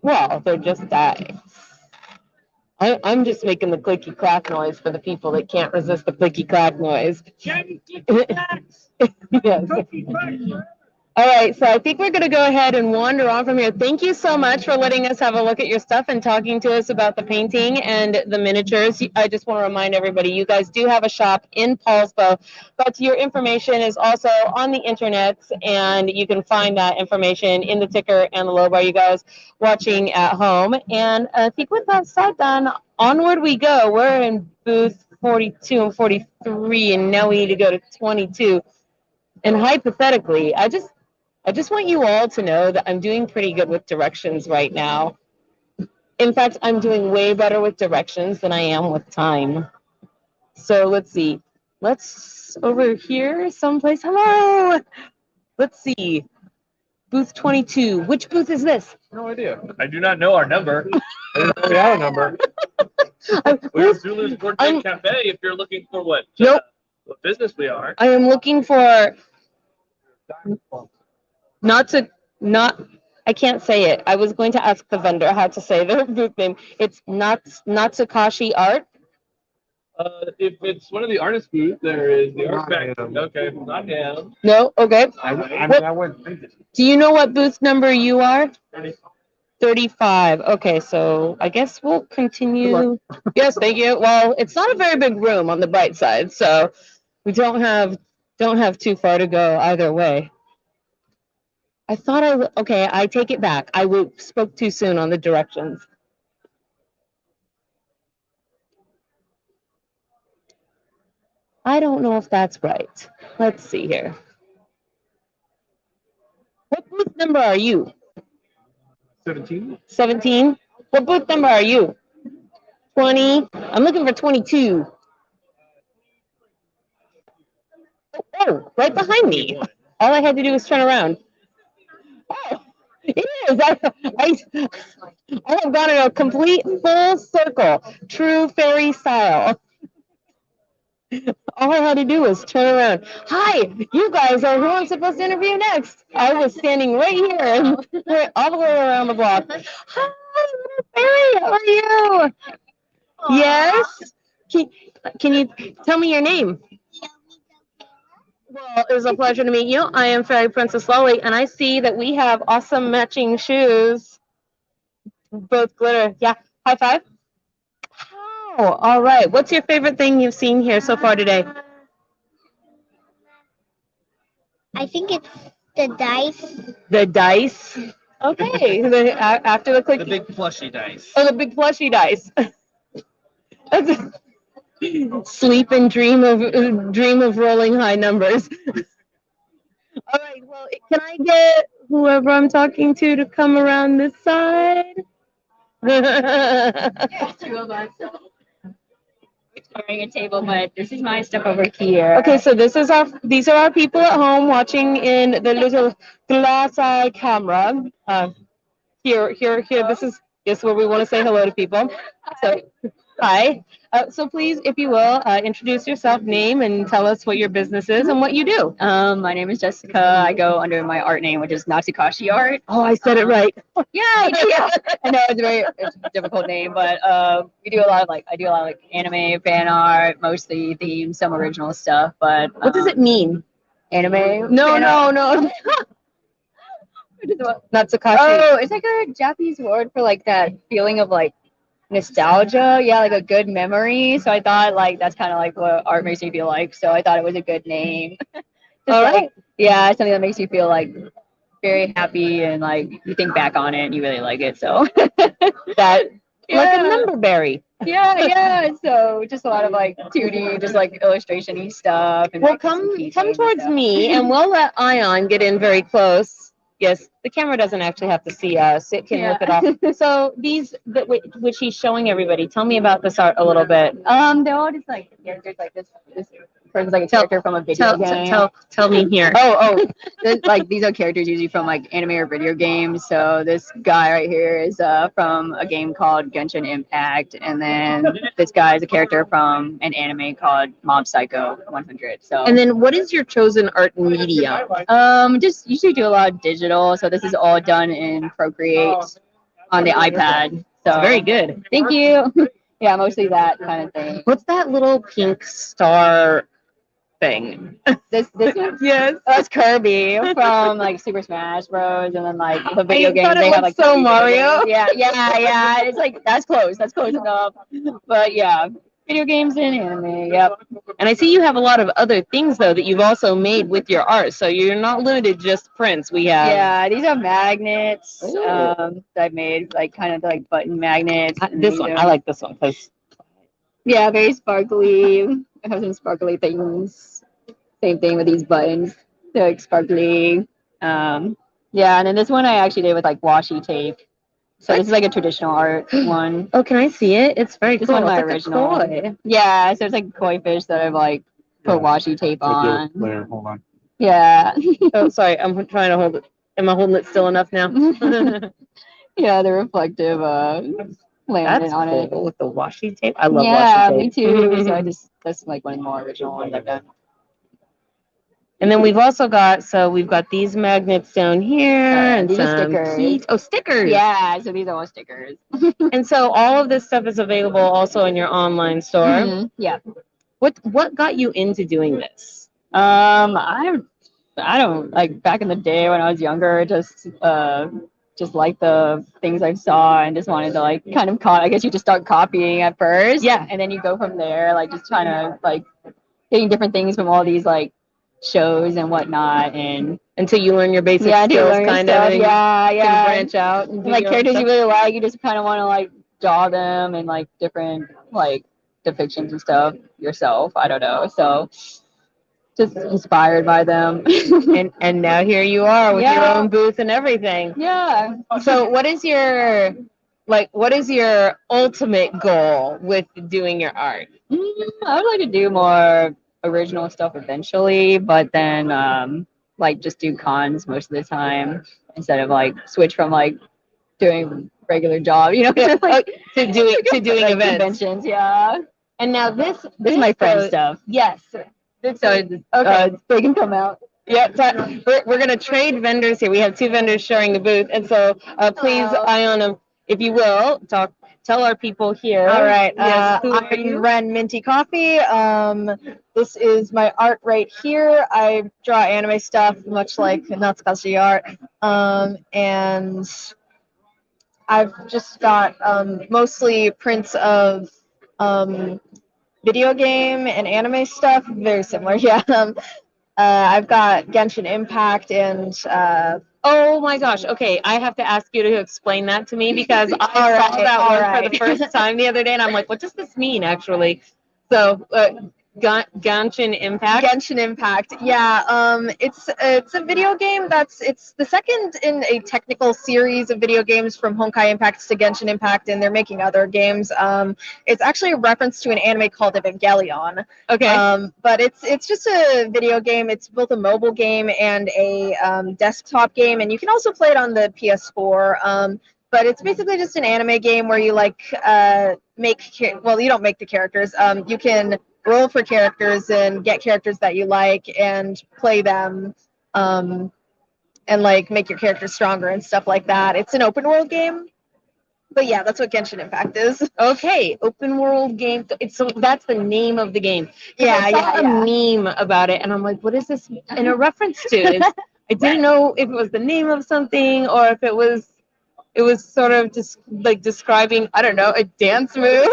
Well, they're just dice. I'm just making the clicky clack noise for the people that can't resist the clicky clack noise. Yes. All right, so I think we're going to go ahead and wander on from here. Thank you so much for letting us have a look at your stuff and talking to us about the painting and the miniatures. I just want to remind everybody, you guys do have a shop in Paulsbo, but your information is also on the internet, and you can find that information in the ticker and the low bar, you guys watching at home. And I think with that said, then onward we go. We're in booth 42 and 43, and now we need to go to 22. And hypothetically, I just want you all to know that I'm doing pretty good with directions right now. In fact, I'm doing way better with directions than I am with time. So let's see. Let's over here someplace. Hello. Let's see. Booth 22. Which booth is this? No idea. I do not know our number. I don't know we have a number. We're Zulu's Board Game Cafe if you're looking for what? Nope. What business we are. I am looking for I can't say it. I was going to ask the vendor how to say their booth name. It's Natsukashiiart. If it's one of the artist booths, there is the art factory. Okay, not down. No? Okay. Do you know what booth number you are? 35. Okay, so I guess we'll continue. Yes, thank you. Well, it's not a very big room on the bright side, so we don't have too far to go either way. Okay, I take it back. Spoke too soon on the directions. I don't know if that's right. Let's see here. What booth number are you? 17. 17? What booth number are you? 20? I'm looking for 22. Oh, right behind me. All I had to do was turn around. Oh, it is. I have gone in a complete full circle. True fairy style. All I had to do was turn around. Hi, you guys are who I'm supposed to interview next. I was standing right here and went all the way around the block. Hi, little fairy, how are you? Yes? Can you tell me your name? Well, it was a pleasure to meet you. I am Fairy Princess Lolly, and I see that we have awesome matching shoes. Both glitter. Yeah, high five. Oh, all right. What's your favorite thing you've seen here so far today? I think it's the dice. The dice? Okay. After the click. The big plushy dice. Oh, the big plushy dice. That's sleep and dream of rolling high numbers. All right. Well, can I get whoever I'm talking to come around this side? Two of us. Wearing a table, but this is my stuff over here. Okay, so these are our people at home watching in the little glass eye camera. Here. This is where we want to say hello to people. So, hi. So please, if you will, introduce yourself, name, and tell us what your business is and what you do. My name is Jessica. I go under my art name, which is Natsukashiiart. Oh, I said it right. Yeah. I know it's a difficult name, but I do a lot of anime, fan art, mostly themed, some original stuff. But what does it mean? Anime? No. Natsukashiiart. Oh, it's like a Japanese word for like that feeling of like nostalgia, yeah, like a good memory. So I thought like that's kind of like what art makes me feel like. So I thought it was a good name. All right. Yeah, something that makes you feel like very happy and like you think back on it and you really like it. So that like a number berry. Yeah. So just a lot of like 2D, just like illustration-y stuff. And well, come towards me and we'll let Ion get in very close. Yes, the camera doesn't actually have to see us. It can rip it off. So which he's showing everybody. Tell me about this art a little bit. They're all just like characters like this person's like a character from a video game. Tell me here. Oh, like these are characters usually from like anime or video games. So this guy right here is from a game called Genshin Impact, and then this guy is a character from an anime called Mob Psycho 100. So. And then what is your chosen art media? Just usually do a lot of digital. So this is all done in Procreate on the iPad. So very good. Thank you. Yeah, mostly that kind of thing. What's that little pink star thing? This one? Yes. That's Kirby from like Super Smash Bros. And then like the video I games. thought it They have was like so Kirby video Mario. games. Yeah. It's like that's close. That's close enough. But yeah, video games and anime. Yep. And I see you have a lot of other things though that you've also made with your art. So you're not limited to just prints. We have Yeah, these are magnets. Ooh. That I've made like kind of like button magnets. and this these one. are- I like this one because Yeah, very sparkly. I have some sparkly things. Same thing with these buttons. They're like sparkly. Yeah, and then this one I actually did with like washi tape. So this is like a traditional art one. oh, can I see it? It's very This cool. one's my It's like a original. koi. Yeah, so it's like koi fish that I've like put Yeah. washi tape on. Layer, hold on. Yeah. Oh, sorry. I'm trying to hold it. Am I holding it still enough now? Yeah, the reflective laminate That's on it. cool with the washi tape. I love Yeah, washi me tape. too. So that's like one of the more original ones I've done. And then we've also got, so we've got these magnets down here and these are some stickers. keys. Oh, stickers. Yeah, so these are all stickers. And so all of this stuff is available also in your online store. Yeah. What got you into doing this? I don't like back in the day when I was younger, just like the things I saw and just wanted to like kind of I guess you just start copying at first. Yeah. And then you go from there, like just trying to like getting different things from all these like shows and whatnot, and Until you learn your basic yeah, skills learn kind stuff. of. And Yeah, you yeah. can branch out. And do like your own characters stuff. you really like, you just kind of want to like draw them and like different like depictions and stuff yourself. I don't know. So just inspired by them. and now here you are with your Yeah. own booth and everything. Yeah. So what is your ultimate goal with doing your art? I would like to do more original stuff eventually, but then like just do cons most of the time instead of like switch from like doing regular job, you know, like to doing like events. conventions. Yeah. And now this This is my friend goes- stuff. Yes. So they can come out. Yeah, so we're gonna trade vendors here. We have two vendors sharing the booth, and so please, Iona, if you will, tell our people here. All right. Yes, who are you? I'm Ren Miinty Coffee. This is my art right here. I draw anime stuff, much like Natsukashiiart. And I've just got mostly prints of video game and anime stuff. Very similar, yeah. I've got Genshin Impact and Oh my gosh. Okay, I have to ask you to explain that to me because I All saw right, that all one for right. the first time the other day, and I'm like, what does this mean actually? So, Genshin Impact. Genshin Impact. Yeah, it's a video game it's the second in a technical series of video games from Honkai Impact to Genshin Impact, and they're making other games. It's actually a reference to an anime called Evangelion. Okay. But it's just a video game. It's both a mobile game and a desktop game, and you can also play it on the PS4. But it's basically just an anime game where you like you don't make the characters. You can roll for characters and get characters that you like and play them, and like make your characters stronger and stuff like that. It's an open world game. But yeah, that's what Genshin Impact is. Okay, open world game. So that's the name of the game. 'Cause Yeah, I saw yeah, a meme about it, and I'm like, what is this in a reference to? I didn't know if it was the name of something or if it was sort of just like describing, I don't know, a dance move.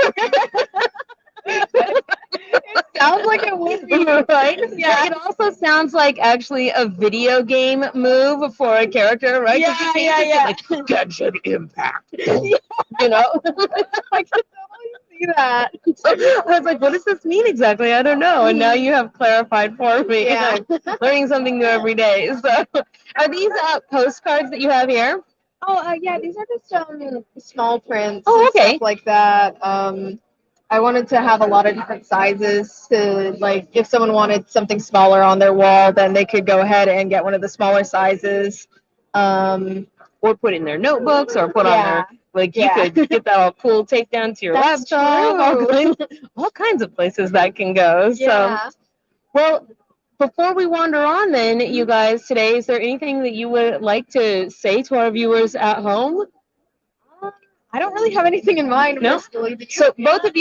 Sounds like it would be. Right? Yeah. It also sounds like actually a video game move for a character, right? 'Cause you can't just say, like, Genshin Impact. You know? I can totally see that. So I was like, what does this mean exactly? I don't know. And now you have clarified for me. Yeah. I'm learning something new every day. So are these postcards that you have here? Oh, yeah, these are just small prints Oh, and okay. stuff like that. I wanted to have a lot of different sizes to, like, if someone wanted something smaller on their wall, then they could go ahead and get one of the smaller sizes. Or put in their notebooks or put on Yeah. their, like, you Yeah. could get that all cool taped down to your That's laptop. true. All kinds of places that can go. Yeah. So, well, before we wander on then, you guys, today, is there anything that you would like to say to our viewers at home? I don't really have anything in mind. No? Personally. Do you? So both of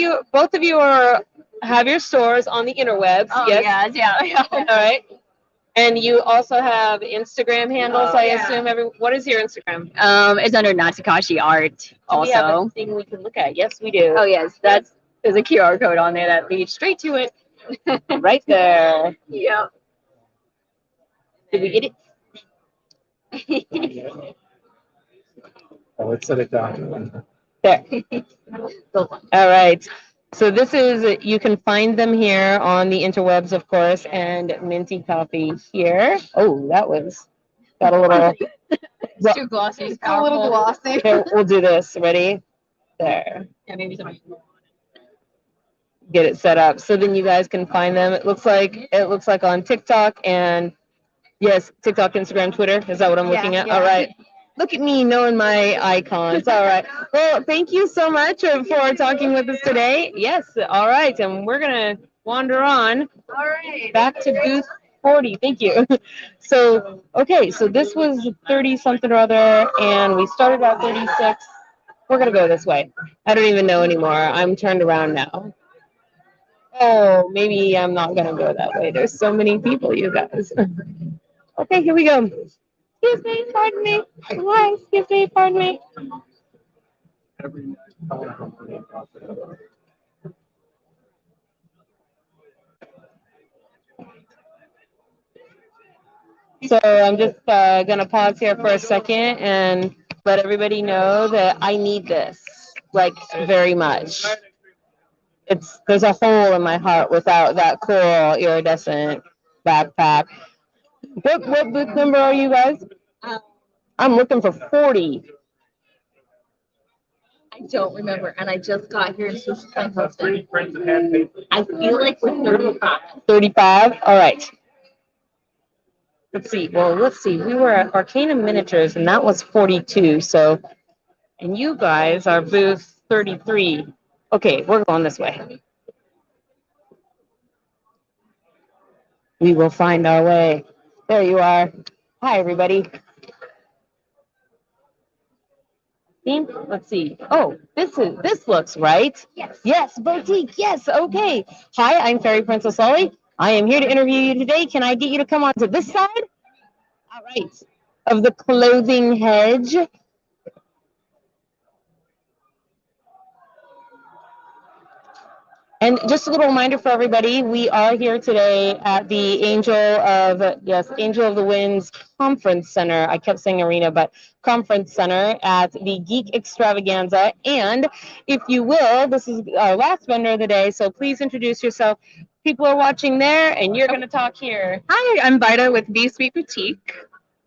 you have your stores on the interwebs. Oh, yes. yeah. All right. And you also have Instagram handles, I yeah. assume. What is your Instagram? It's under Natsukashiiart Do we have a also. thing we can look at? Yes, we do. Oh, yes. There's a QR code on there that leads straight to it. Right there. Yeah. Did we get it? Oh, let's set it down. There. All right. So this is, you can find them here on the interwebs, of course, and Miinty Coffee here. Oh, that was, got a little, It's too glossy. It's A little powerful. glossy. here, we'll do this. Ready? There. Yeah, maybe somebody. Get it set up. So then you guys can find them. It looks like on TikTok and, yes, TikTok, Instagram, Twitter. Is that what I'm looking at? Yeah. All right. Look at me knowing my icons. All right. Well, thank you so much for talking with us today. Yes. All right. And we're going to wander on All right. back to booth 40. Thank you. So, okay. So this was 30 something or other, and we started at 36. We're going to go this way. I don't even know anymore. I'm turned around now. Oh, maybe I'm not going to go that way. There's so many people, you guys. Okay, here we go. Excuse me, pardon me. Hi, excuse me, pardon me. So I'm just going to pause here for a second and let everybody know that I need this, like, very much. There's a hole in my heart without that cool iridescent backpack. What booth number are you guys? I'm looking for 40. I don't remember, and I just got here and switched my husband. 30 prints of handmade. I feel like we're 35. 35? All right. Let's see. Well, let's see. We were at Arcanum Miniatures, and that was 42. So, and you guys are booth 33. Okay, we're going this way. We will find our way. There you are. Hi, everybody. Let's see. Oh, this looks right. Yes. Yes, boutique. Yes. Okay. Hi, I'm Fairy Princess Lolly. I am here to interview you today. Can I get you to come onto this side? All right. Of the clothing hedge. And just a little reminder for everybody, we are here today at the Angel of the Winds Conference Center. I kept saying arena, but Conference Center at the Geek Xtravaganza. And if you will, this is our last vendor of the day, so please introduce yourself. People are watching there, and you're going to talk here. Hi, I'm Vida with V Sweet Boutique,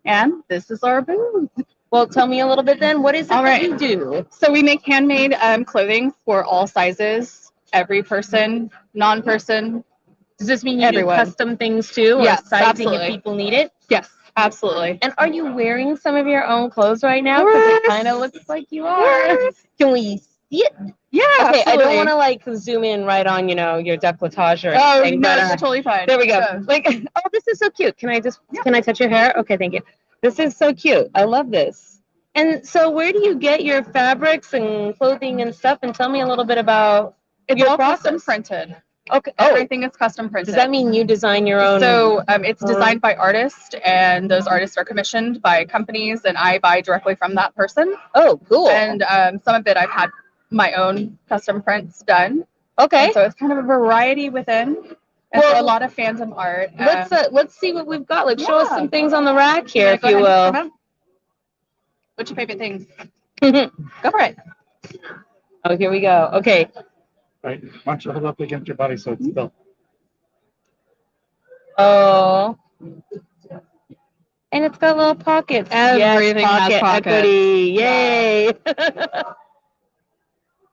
and this is our booth. Well, tell me a little bit then. What is it that you do? So we make handmade clothing for all sizes. Every person, non-person. Does this mean you everyone. do custom things too, or Yes, sizing absolutely. if people need it? Yes, absolutely. And are you wearing some of your own clothes right now? Because it kind of looks like you are. Can we see it? Yeah, Okay, absolutely. I don't want to like zoom in right on, your decolletage or Oh, anything. no, but, it's totally fine. there we go. So- Like, oh, this is so cute. Can I touch your hair? Okay, thank you. This is so cute. I love this. And so where do you get your fabrics and clothing and stuff? And tell me a little bit about It's your all process. custom printed. Okay. Everything is custom printed. Does that mean you design your own? So it's designed by artists, and those artists are commissioned by companies, and I buy directly from that person. Oh, cool. And some of it I've had my own custom prints done. Okay. And so it's kind of a variety within. And so a lot of fandom art. Let's see what we've got. Like, show us yeah. some things on the rack here, Yeah, if go you ahead and will. come out. What's your favorite things? Go for it. Oh, here we go. Okay. Right. Why don't you hold up against your body so it's still. Oh. And it's got little pockets. Everything has pocket pockets. equity. Yay.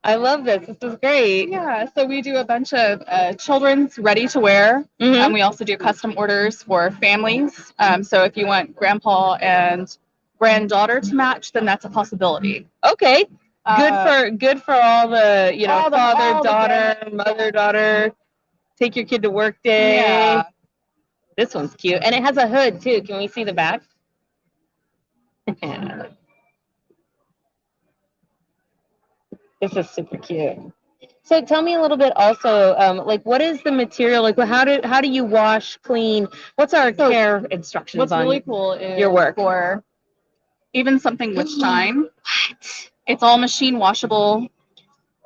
I love this. This is great. Yeah, so we do a bunch of children's ready to wear. Mhm. We also do custom orders for families. So if you want grandpa and granddaughter to match, then that's a possibility. Okay. Good for all the, all the- father, all the daughter, mother, daughter, take your kid to work day. Yeah. This one's cute. And it has a hood too. Can we see the back? This is super cute. So tell me a little bit also, like what is the material? Like how do you wash, clean? What's our care instructions What's on really cool is your work? for even something with shine. It's all machine washable.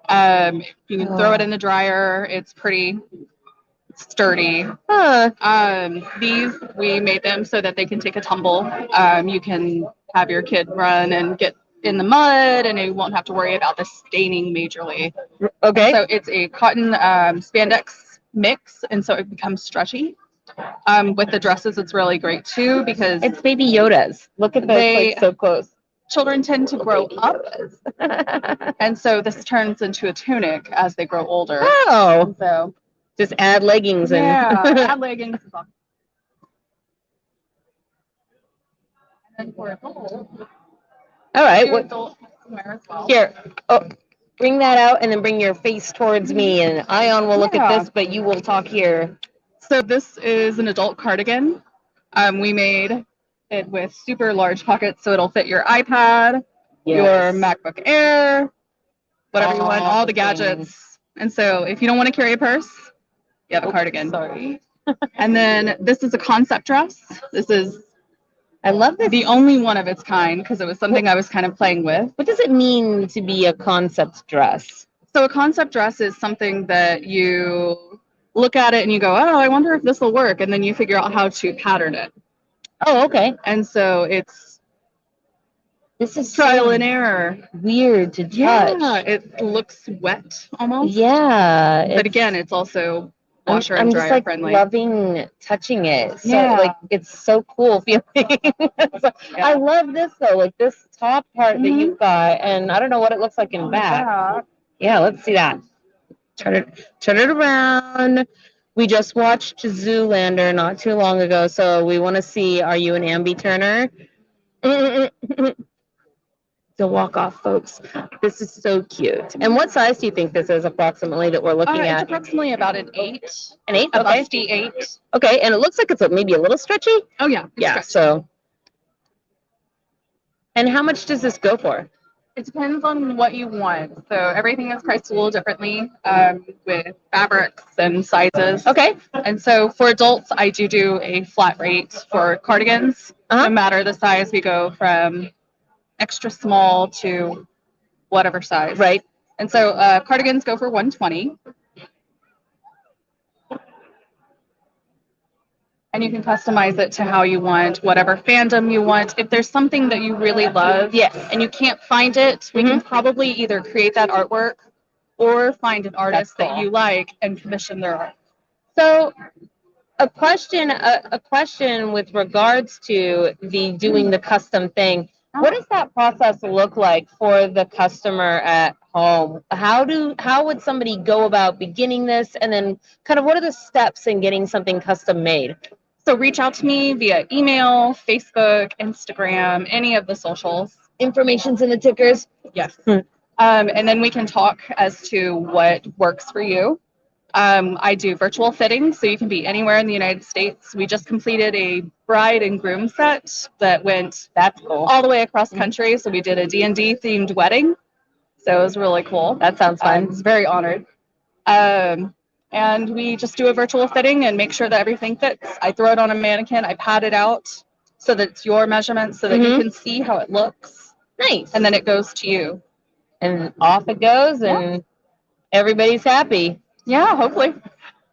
You can throw it in the dryer. It's pretty sturdy. These, we made them so that they can take a tumble. You can have your kid run and get in the mud and you won't have to worry about the staining majorly. Okay. So it's a cotton spandex mix, and so it becomes stretchy. With the dresses, it's really great too because it's baby Yodas. Look at this, like so close. Children tend to grow up, and so this turns into a tunic as they grow older. Oh, so just add leggings and add leggings. And then for adult, all right. Adult wear as well. Here, bring that out and then bring your face towards me, and Ion will look at this, but you will talk here. So this is an adult cardigan. We made it with super large pockets, so it'll fit your iPad, your MacBook Air, whatever you want, all the gadgets. And so if you don't want to carry a purse, you have a cardigan. Sorry. And then this is a concept dress. This is I love this. The only one of its kind because it was something I was kind of playing with. What does it mean to be a concept dress? So a concept dress is something that you look at it and you go, oh, I wonder if this will work. And then you figure out how to pattern it. Oh, okay. And so this is trial and error. Weird to touch. Yeah, it looks wet almost. Yeah. But again, it's also washer I'm and just dryer like friendly. loving touching it. So Yeah. like it's so cool feeling. I love this though, like this top part that you've got, and I don't know what it looks like in back. Yeah, let's see that. Turn it around. We just watched Zoolander not too long ago, so we want to see, are you an ambi turner? To walk off, folks. This is so cute. And what size do you think this is approximately that we're looking at? It's approximately about an 8. An 8? A Okay. busty 8. Okay, and it looks like it's maybe a little stretchy? Oh, yeah. Yeah, so. And how much does this go for? It depends on what you want. So everything is priced a little differently with fabrics and sizes. Okay. And so for adults, I do a flat rate for cardigans. No matter the size, we go from extra small to whatever size. Right. And so cardigans go for $120. And you can customize it to how you want, whatever fandom you want. If there's something that you really love and you can't find it, we can probably either create that artwork or find an artist that you like and commission their art. So a question with regards to doing the custom thing. What does that process look like for the customer at home? How would somebody go about beginning this, and then kind of what are the steps in getting something custom made? So reach out to me via email, Facebook, Instagram, any of the socials. Information's in the tickers. Yes. And then we can talk as to what works for you. I do virtual fittings, so you can be anywhere in the United States. We just completed a bride and groom set that went all the way across country. So we did a D&D themed wedding. So it was really cool. That sounds fun. I was very honored. And we just do a virtual fitting and make sure that everything fits. I throw it on a mannequin. I pad it out so that it's your measurements so that you can see how it looks. Nice. And then it goes to you. And off it goes, and everybody's happy. Yeah, hopefully.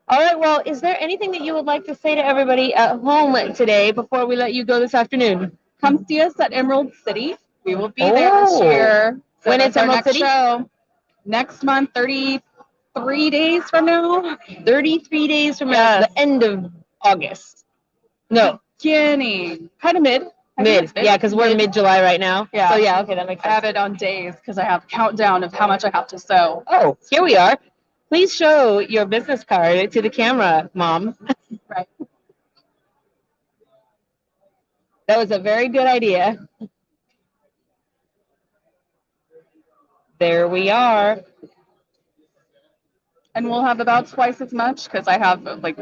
All right, well, is there anything that you would like to say to everybody at home today before we let you go this afternoon? Come see us at Emerald City. We will be there this year. So when it's Emerald City? Show. Next month, 33 days from now. 33 days from now, the end of August. No. Beginning. Kind of mid. Yeah, because we're in mid-July right now. Yeah. So, yeah, okay, that makes sense. I have it on days because I have a countdown of how much I have to sew. Oh, here we are. Please show your business card to the camera, Mom. Right. That was a very good idea. There we are. And we'll have about twice as much because I have like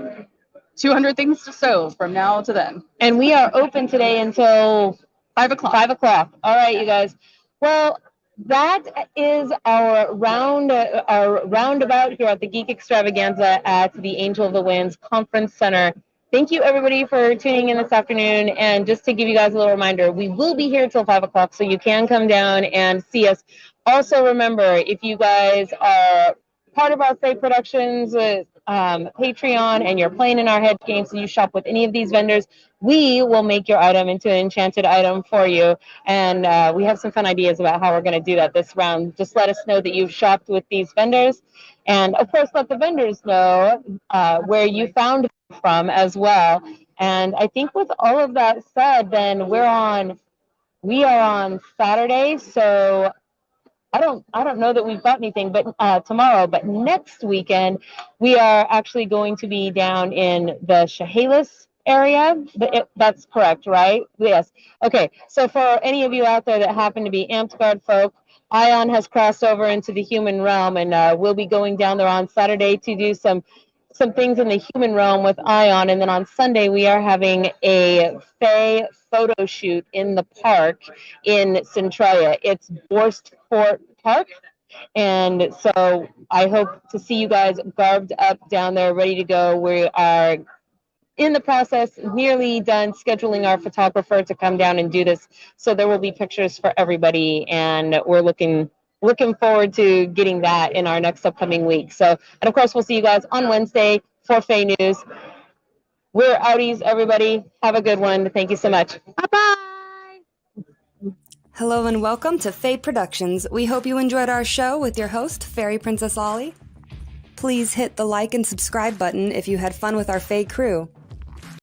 200 things to sew from now to then. And we are open today until 5 o'clock. 5 o'clock. All right, you guys. Well, that is our roundabout here at the Geek Extravaganza at the Angel of the Winds Conference Center. Thank you, everybody, for tuning in this afternoon. And just to give you guys a little reminder, we will be here till 5 o'clock, so you can come down and see us. Also, remember, if you guys are part of our Fae Productions Patreon and you're playing in our hedge games and you shop with any of these vendors, we will make your item into an enchanted item for you. And we have some fun ideas about how we're going to do that this round. Just let us know that you've shopped with these vendors. And, of course, let the vendors know where you found them from as well. And I think with all of that said, then we are on Saturday, so I don't know that we've got anything but tomorrow, but next weekend we are actually going to be down in the Chehalis area. That's correct, right? Yes. Okay. So for any of you out there that happen to be Amtgard folk, Ion has crossed over into the human realm, and we'll be going down there on Saturday to do some things in the human realm with Ion, and then on Sunday we are having a Fae photo shoot in the park in Centralia. It's Borst Fort Park, and so I hope to see you guys garbed up down there, ready to go. We are in the process, nearly done scheduling our photographer to come down and do this, so there will be pictures for everybody, and we're looking forward to getting that in our next upcoming week. So, and of course, we'll see you guys on Wednesday for Fae News. We're outies, everybody. Have a good one. Thank you so much. Bye-bye. Hello and welcome to Fae Productions. We hope you enjoyed our show with your host, Fairy Princess Ollie. Please hit the like and subscribe button if you had fun with our Fae crew.